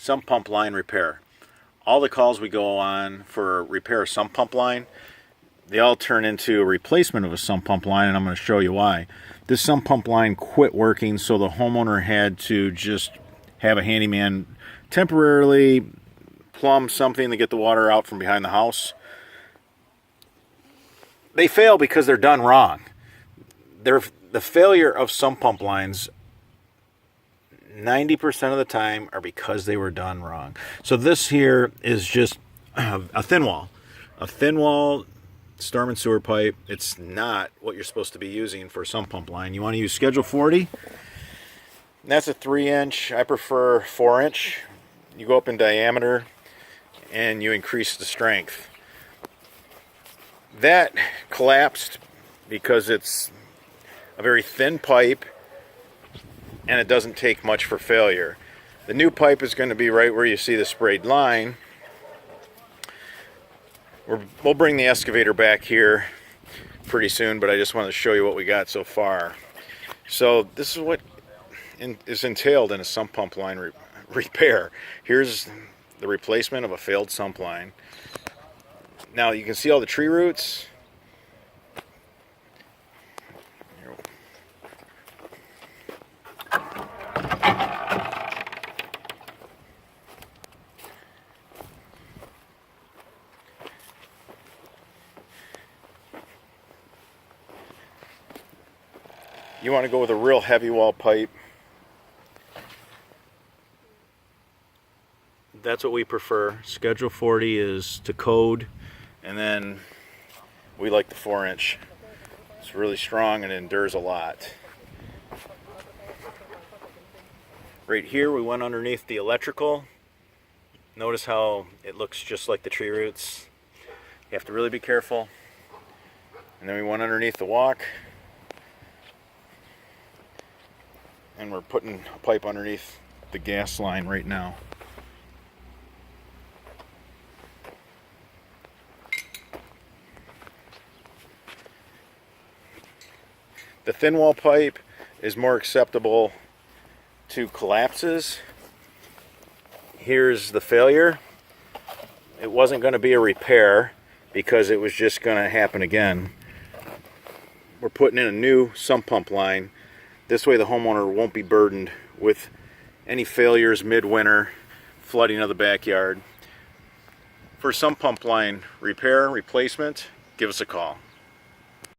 sump pump line repair. All the calls we go on for repair a sump pump line, they all turn into a replacement of a sump pump line, and I'm going to show you why. This sump pump line quit working, so the homeowner had to just have a handyman temporarily plumb something to get the water out from behind the house. They fail because they're done wrong. The failure of sump pump lines 90% of the time are because they were done wrong. So this here is just a thin wall. A thin wall storm and sewer pipe. It's not what you're supposed to be using for a sump pump line. You want to use Schedule 40. That's a 3-inch. I prefer 4-inch. You go up in diameter and you increase the strength. That collapsed because it's a very thin pipe and it doesn't take much for failure. The new pipe is going to be right where you see the sprayed line. We'll bring the excavator back here pretty soon, but I just wanted to show you what we got so far. So this is what is entailed in a sump pump line repair. Here's the replacement of a failed sump line. Now you can see all the tree roots. You want to go with a real heavy wall pipe. That's what we prefer. Schedule 40 is to code, and then we like the 4-inch. It's really strong and endures a lot. Right here we went underneath the electrical. Notice how it looks just like the tree roots. You have to really be careful. And then we went underneath the walk. And we're putting a pipe underneath the gas line right now. The thin wall pipe is more acceptable to collapses. Here's the failure. It wasn't going to be a repair because it was just going to happen again. We're putting in a new sump pump line. This way the homeowner won't be burdened with any failures midwinter, flooding of the backyard. For sump pump line repair, replacement, give us a call.